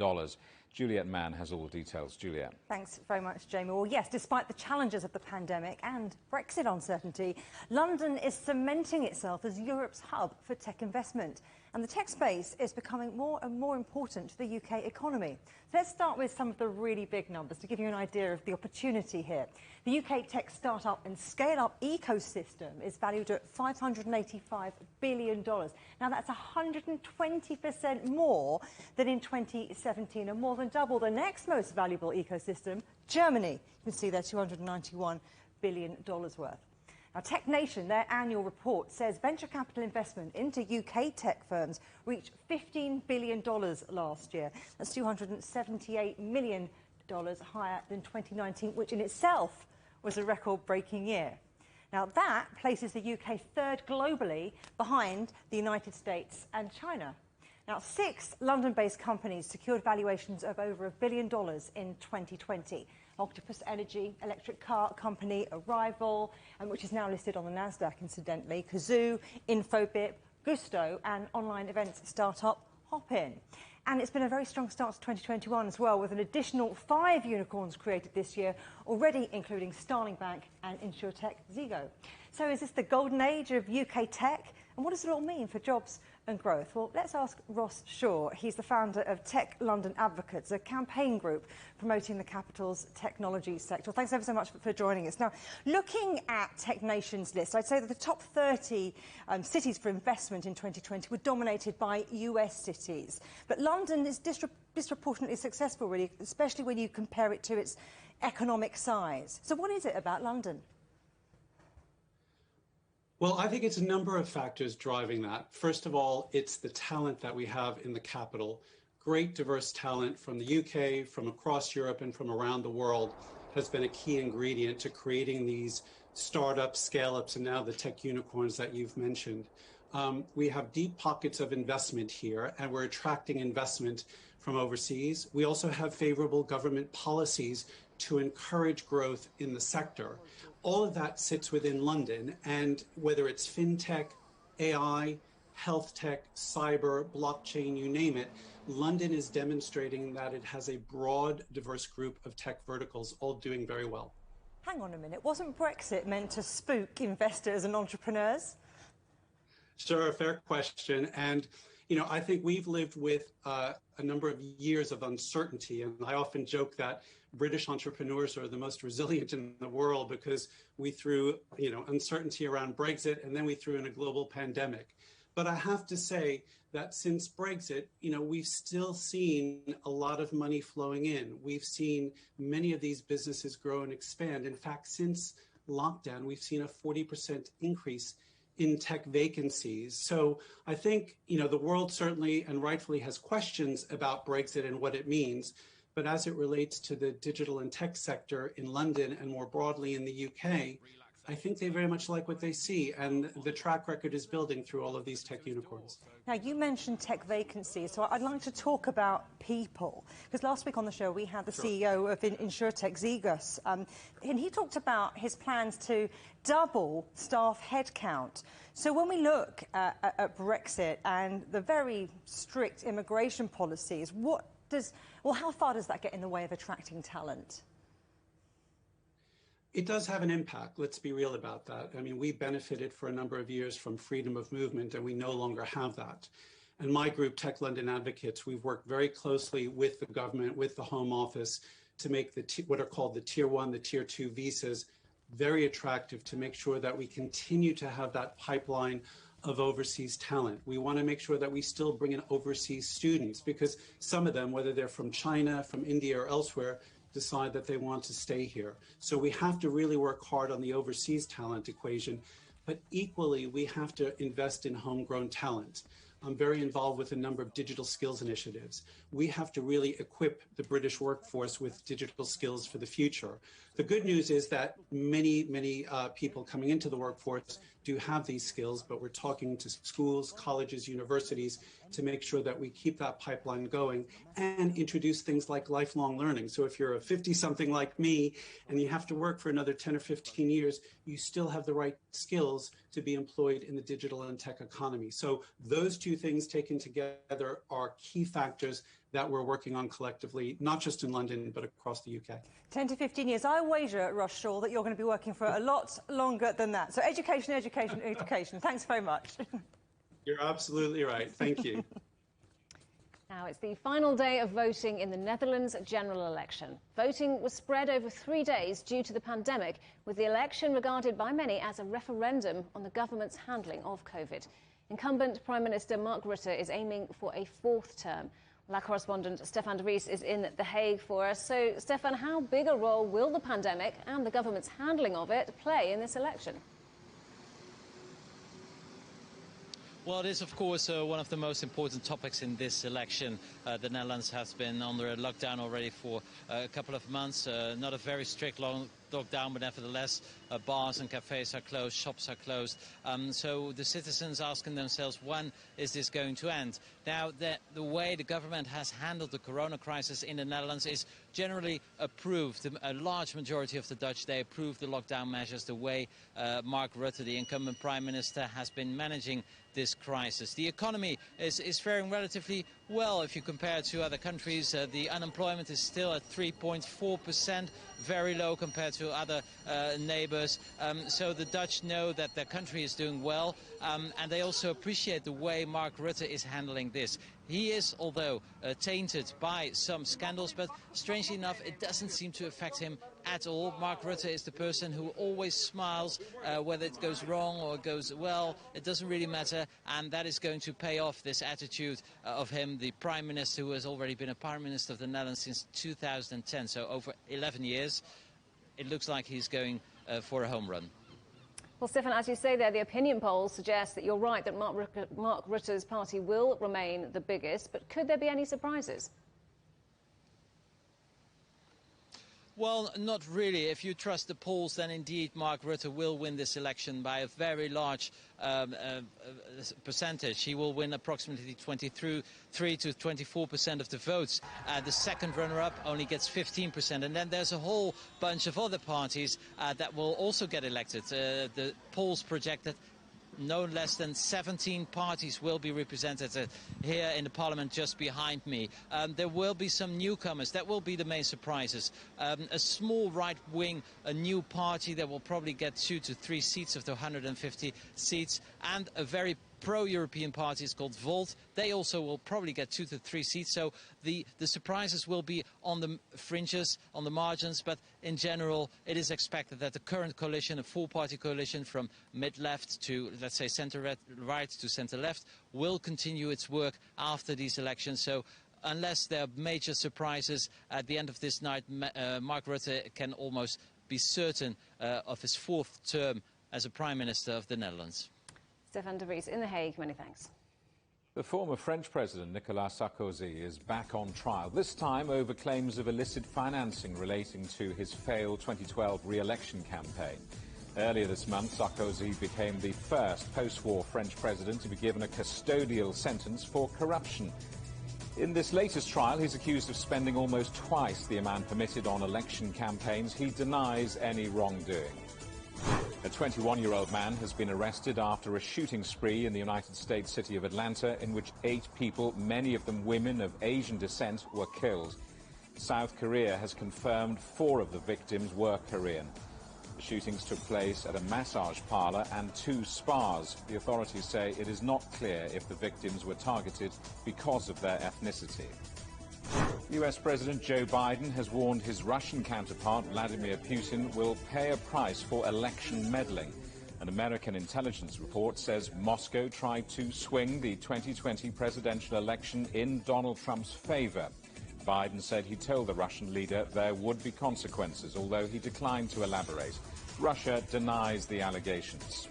Juliette Mann has all the details. Juliette. Thanks very much, Jamie. Well, yes, despite the challenges of the pandemic and Brexit uncertainty, London is cementing itself as Europe's hub for tech investment. And the tech space is becoming more and more important to the UK economy. So let's start with some of the really big numbers to give you an idea of the opportunity here. The UK tech startup and scale-up ecosystem is valued at $585 billion. Now, that's 120% more than in 2017 and more than double the next most valuable ecosystem, Germany. You can see there $291 billion worth. Now, Tech Nation, their annual report says venture capital investment into UK tech firms reached $15 billion last year. That's $278 million higher than 2019, which in itself was a record-breaking year. Now, that places the UK third globally behind the United States and China. Now, 6 London-based companies secured valuations of over $1 billion in 2020. Octopus Energy, electric car company Arrival, which is now listed on the Nasdaq, incidentally, Kazoo, Infobip, Gusto, and online events startup Hopin. And it's been a very strong start to 2021 as well, with an additional 5 unicorns created this year, already including Starling Bank and insurtech Zego. So is this the golden age of UK tech? And what does it all mean for jobs and growth? Well, let's ask Ross Shaw. He's the founder of Tech London Advocates, a campaign group promoting the capital's technology sector. Thanks ever so much for joining us. Now, looking at Tech Nation's list, I'd say that the top 30 cities for investment in 2020 were dominated by US cities. But London is disproportionately successful, really, especially when you compare it to its economic size. So what is it about London? Well, I think it's a number of factors driving that. First of all, it's the talent that we have in the capital. Great diverse talent from the UK, from across Europe, and from around the world has been a key ingredient to creating these startups, scale-ups, and now the tech unicorns that you've mentioned. We have deep pockets of investment here, and we're attracting investment from overseas. We also have favorable government policies to encourage growth in the sector. All of that sits within London, and whether it's fintech, AI, health tech, cyber, blockchain, you name it, London is demonstrating that it has a broad, diverse group of tech verticals, all doing very well. Hang on a minute, wasn't Brexit meant to spook investors and entrepreneurs? Sure, fair question. And I think we've lived with a number of years of uncertainty, and I often joke that British entrepreneurs are the most resilient in the world because we threw, uncertainty around Brexit, and then we threw in a global pandemic. But I have to say that since Brexit, we've still seen a lot of money flowing in. We've seen many of these businesses grow and expand. In fact, since lockdown, we've seen a 40% increase in tech vacancies. So I think, the world certainly and rightfully has questions about Brexit and what it means. But as it relates to the digital and tech sector in London and more broadly in the UK, I think they very much like what they see, and the track record is building through all of these tech unicorns. Now, you mentioned tech vacancies, so I'd like to talk about people, because last week on the show we had the CEO of insurtech Zego, and he talked about his plans to double staff headcount. So when we look at Brexit and the very strict immigration policies, how far does that get in the way of attracting talent? It does have an impact. Let's be real about that. I mean, we benefited for a number of years from freedom of movement, and we no longer have that. And my group, Tech London Advocates, we've worked very closely with the government, with the Home Office, to make what are called the Tier 1, the Tier 2 visas very attractive, to make sure that we continue to have that pipeline of overseas talent. We want to make sure that we still bring in overseas students, because some of them, whether they're from China, from India, or elsewhere, decide that they want to stay here. So we have to really work hard on the overseas talent equation, but equally we have to invest in homegrown talent. I'm very involved with a number of digital skills initiatives. We have to really equip the British workforce with digital skills for the future. The good news is that many people coming into the workforce do have these skills, but we're talking to schools, colleges, universities to make sure that we keep that pipeline going and introduce things like lifelong learning. So if you're a 50-something like me and you have to work for another 10 or 15 years, you still have the right skills to be employed in the digital and tech economy. So those two things taken together are key factors that we're working on collectively, not just in London, but across the UK. 10 to 15 years. I wager, Ross Shaw, that you're going to be working for a lot longer than that. So education, education, education. Thanks very much. You're absolutely right. Thank you. Now, it's the final day of voting in the Netherlands general election. Voting was spread over 3 days due to the pandemic, with the election regarded by many as a referendum on the government's handling of COVID. Incumbent Prime Minister Mark Rutte is aiming for a 4th term. Well, our correspondent Stefan de Vries is in The Hague for us. So, Stefan, how big a role will the pandemic and the government's handling of it play in this election? Well, it is, of course, one of the most important topics in this election. The Netherlands has been under a lockdown already for a couple of months. Not a very strict lockdown, but nevertheless, bars and cafes are closed, shops are closed. So the citizens asking themselves, when is this going to end? Now, the way the government has handled the corona crisis in the Netherlands is generally approved. A large majority of the Dutch, they approve the lockdown measures, the way Mark Rutte, the incumbent Prime Minister, has been managing this crisis. The economy is faring relatively well if you compare it to other countries. The unemployment is still at 3.4%, very low compared to other neighbors. So the Dutch know that their country is doing well, and they also appreciate the way Mark Rutte is handling this. He is, although tainted by some scandals, but strangely enough, it doesn't seem to affect him at all. Mark Rutte is the person who always smiles, whether it goes wrong or goes well, it doesn't really matter, and that is going to pay off, this attitude of him, the Prime Minister who has already been a Prime Minister of the Netherlands since 2010, so over 11 years. It looks like he's going for a home run. Well, Stefan, as you say there, the opinion polls suggest that you're right, that Mark Rutte's party will remain the biggest, but could there be any surprises? Well, not really. If you trust the polls, then indeed Mark Rutte will win this election by a very large percentage. He will win approximately 23 to 24% of the votes. The second runner-up only gets 15%. And then there's a whole bunch of other parties that will also get elected. The polls project that no less than 17 parties will be represented here in the parliament just behind me. There will be some newcomers. That will be the main surprises. A small right wing, a new party that will probably get 2 to 3 seats of the 150 seats, and a very pro-European party is called Volt. They also will probably get 2 to 3 seats. So the surprises will be on the fringes, on the margins. But in general, it is expected that the current coalition, a four-party coalition from mid-left to, let's say, centre-right to centre-left, will continue its work after these elections. So unless there are major surprises at the end of this night, Mark Rutte can almost be certain of his 4th term as a Prime Minister of the Netherlands. Stefan de Vries in The Hague, many thanks. The former French President Nicolas Sarkozy is back on trial, this time over claims of illicit financing relating to his failed 2012 re-election campaign. Earlier this month, Sarkozy became the first post-war French president to be given a custodial sentence for corruption. In this latest trial, he's accused of spending almost twice the amount permitted on election campaigns. He denies any wrongdoing. A 21-year-old man has been arrested after a shooting spree in the United States city of Atlanta in which 8 people, many of them women of Asian descent, were killed. South Korea has confirmed 4 of the victims were Korean. The shootings took place at a massage parlor and 2 spas. The authorities say it is not clear if the victims were targeted because of their ethnicity. US President Joe Biden has warned his Russian counterpart Vladimir Putin will pay a price for election meddling. An American intelligence report says Moscow tried to swing the 2020 presidential election in Donald Trump's favor. Biden said he told the Russian leader there would be consequences, although he declined to elaborate. Russia denies the allegations.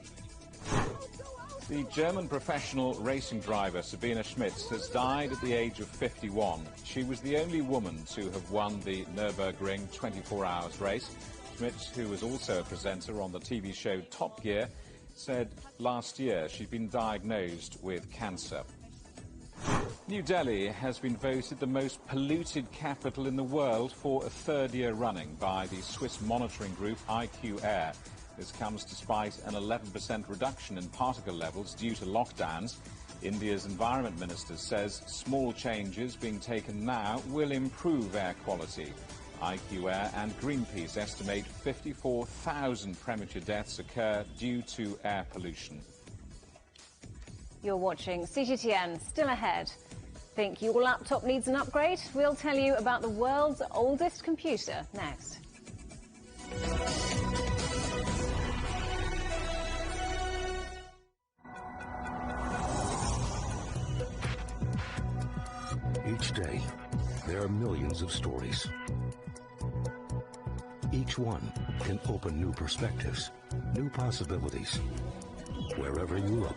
The German professional racing driver Sabine Schmitz has died at the age of 51. She was the only woman to have won the Nürburgring 24 Hours race. Schmitz, who was also a presenter on the TV show Top Gear, said last year she'd been diagnosed with cancer. New Delhi has been voted the most polluted capital in the world for a 3rd year running by the Swiss monitoring group IQ Air. This comes despite an 11% reduction in particle levels due to lockdowns. India's Environment Minister says small changes being taken now will improve air quality. IQ Air and Greenpeace estimate 54,000 premature deaths occur due to air pollution. You're watching CGTN, still ahead. Think your laptop needs an upgrade? We'll tell you about the world's oldest computer next. Each day, there are millions of stories. Each one can open new perspectives, new possibilities. Wherever you look,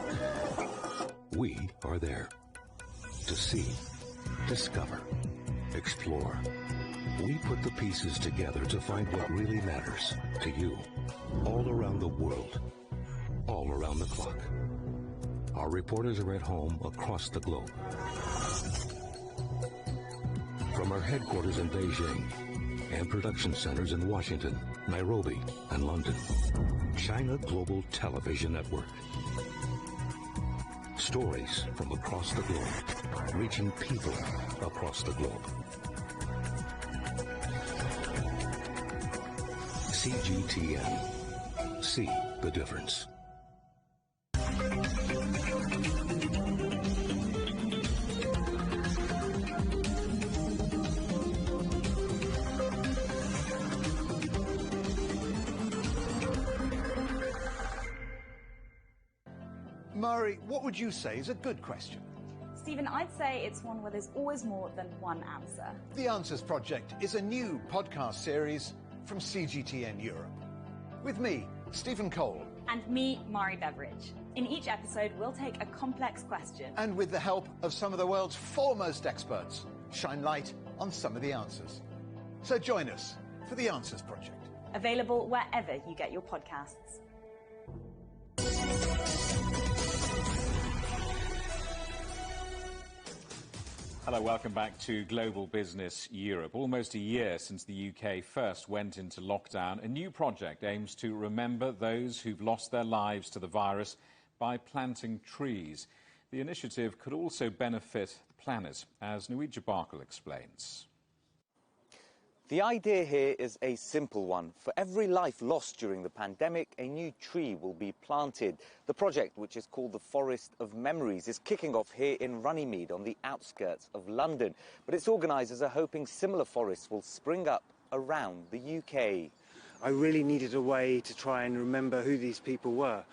we are there. To see, discover, explore. We put the pieces together to find what really matters to you, all around the world, all around the clock. Our reporters are at home across the globe. From our headquarters in Beijing and production centers in Washington, Nairobi, and London, China Global Television Network. Stories from across the globe, reaching people across the globe. CGTN. See the difference. Murray, what would you say is a good question? Stephen, I'd say it's one where there's always more than one answer. The Answers Project is a new podcast series from CGTN Europe. With me, Stephen Cole. And me, Mari Beveridge. In each episode, we'll take a complex question. And with the help of some of the world's foremost experts, shine light on some of the answers. So join us for The Answers Project. Available wherever you get your podcasts. Hello, welcome back to Global Business Europe. Almost a year since the UK first went into lockdown, a new project aims to remember those who've lost their lives to the virus by planting trees. The initiative could also benefit the planet, as Nuija Barkle explains. The idea here is a simple one. For every life lost during the pandemic, a new tree will be planted. The project, which is called the Forest of Memories, is kicking off here in Runnymede on the outskirts of London. But its organisers are hoping similar forests will spring up around the UK. I really needed a way to try and remember who these people were,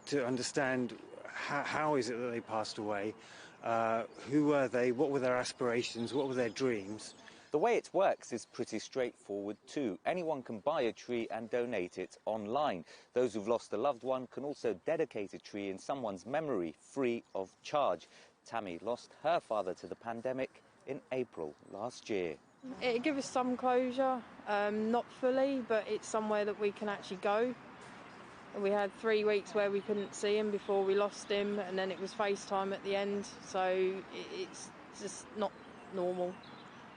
to understand how is it that they passed away, who were they, what were their aspirations, what were their dreams. The way it works is pretty straightforward too. Anyone can buy a tree and donate it online. Those who've lost a loved one can also dedicate a tree in someone's memory, free of charge. Tammy lost her father to the pandemic in April last year. It gives us some closure, not fully, but it's somewhere that we can actually go. We had 3 weeks where we couldn't see him before we lost him, and then it was FaceTime at the end, so it's just not normal.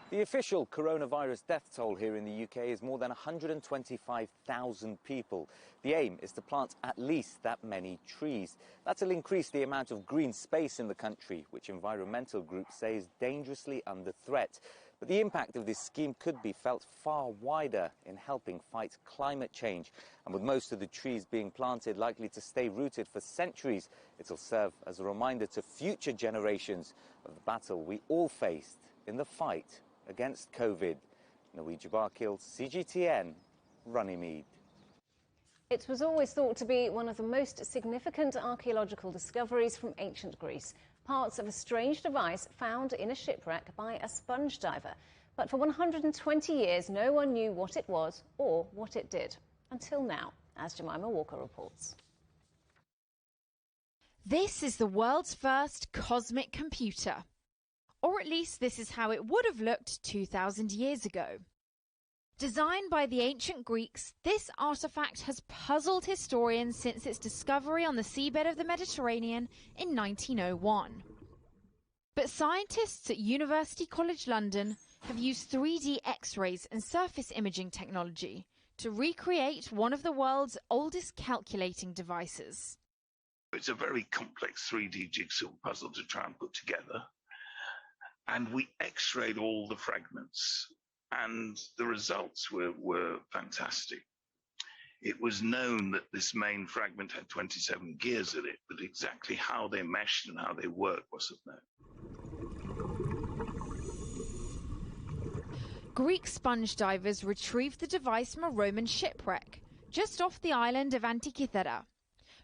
The official coronavirus death toll here in the UK is more than 125,000 people. The aim is to plant at least that many trees. That'll increase the amount of green space in the country, which environmental groups say is dangerously under threat. But the impact of this scheme could be felt far wider in helping fight climate change. And with most of the trees being planted likely to stay rooted for centuries, it'll serve as a reminder to future generations of the battle we all faced in the fight against COVID. Nuija Barkle, CGTN, Runnymede. It was always thought to be one of the most significant archaeological discoveries from ancient Greece. Parts of a strange device found in a shipwreck by a sponge diver. But for 120 years, no one knew what it was or what it did. Until now, as Jemima Walker reports. This is the world's first cosmic computer. Or at least this is how it would have looked 2,000 years ago. Designed by the ancient Greeks, this artifact has puzzled historians since its discovery on the seabed of the Mediterranean in 1901. But scientists at University College London have used 3D X-rays and surface imaging technology to recreate one of the world's oldest calculating devices. It's a very complex 3D jigsaw puzzle to try and put together. And we X-rayed all the fragments, and the results were fantastic. It was known that this main fragment had 27 gears in it, but exactly how they meshed and how they worked wasn't known. Greek sponge divers retrieved the device from a Roman shipwreck just off the island of Antikythera,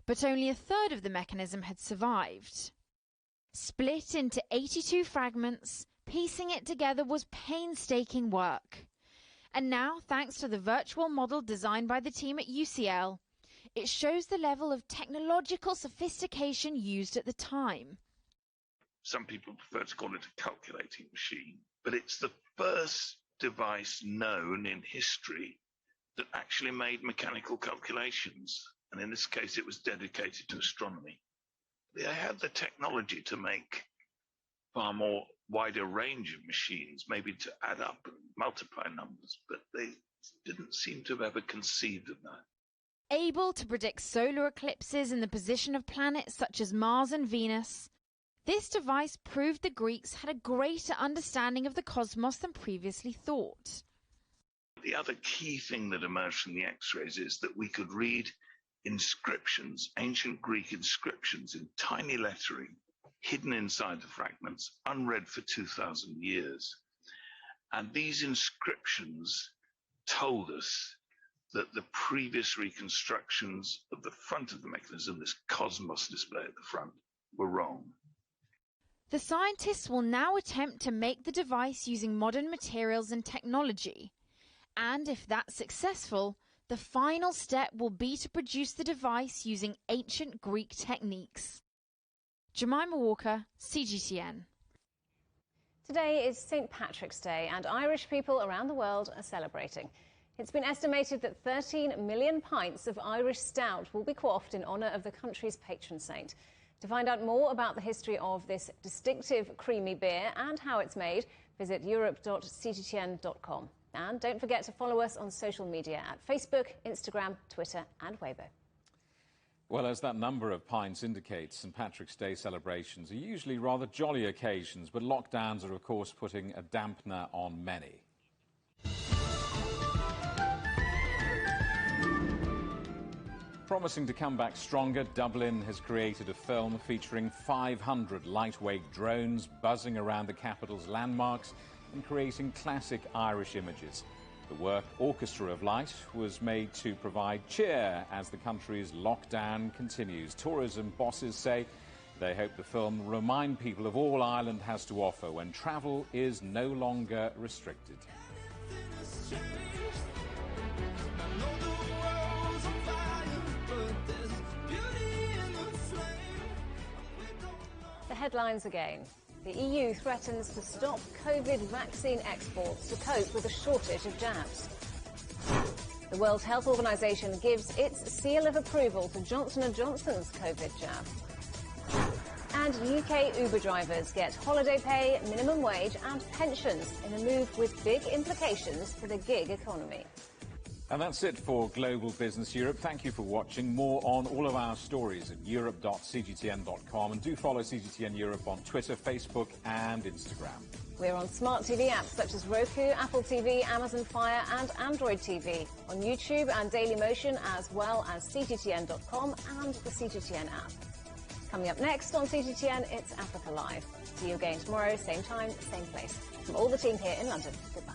but only a third of the mechanism had survived. Split into 82 fragments, piecing it together was painstaking work. And now, thanks to the virtual model designed by the team at UCL, it shows the level of technological sophistication used at the time. Some people prefer to call it a calculating machine, but it's the first device known in history that actually made mechanical calculations. And in this case, it was dedicated to astronomy. They had the technology to make far more wider range of machines, maybe to add up and multiply numbers, but they didn't seem to have ever conceived of that. Able to predict solar eclipses and the position of planets such as Mars and Venus, this device proved the Greeks had a greater understanding of the cosmos than previously thought. The other key thing that emerged from the X-rays is that we could read inscriptions, ancient Greek inscriptions in tiny lettering, hidden inside the fragments, unread for 2,000 years. And these inscriptions told us that the previous reconstructions of the front of the mechanism, this cosmos display at the front, were wrong. The scientists will now attempt to make the device using modern materials and technology. And if that's successful, the final step will be to produce the device using ancient Greek techniques. Jemima Walker, CGTN. Today is St. Patrick's Day, and Irish people around the world are celebrating. It's been estimated that 13 million pints of Irish stout will be quaffed in honour of the country's patron saint. To find out more about the history of this distinctive creamy beer and how it's made, visit europe.cgtn.com. And don't forget to follow us on social media at Facebook, Instagram, Twitter and Weibo. Well, as that number of pints indicates, St. Patrick's Day celebrations are usually rather jolly occasions, but lockdowns are, of course, putting a dampener on many. Promising to come back stronger, Dublin has created a film featuring 500 lightweight drones buzzing around the capital's landmarks and creating classic Irish images. The work, Orchestra of Light, was made to provide cheer as the country's lockdown continues. Tourism bosses say they hope the film will remind people of all Ireland has to offer when travel is no longer restricted. The headlines again. The EU threatens to stop COVID vaccine exports to cope with a shortage of jabs. The World Health Organization gives its seal of approval to Johnson & Johnson's COVID jab. And UK Uber drivers get holiday pay, minimum wage and pensions in a move with big implications for the gig economy. And that's it for Global Business Europe. Thank you for watching. More on all of our stories at europe.cgtn.com. And do follow CGTN Europe on Twitter, Facebook and Instagram. We're on smart TV apps such as Roku, Apple TV, Amazon Fire and Android TV. On YouTube and Dailymotion, as well as CGTN.com and the CGTN app. Coming up next on CGTN, it's Africa Live. See you again tomorrow, same time, same place. From all the team here in London, goodbye.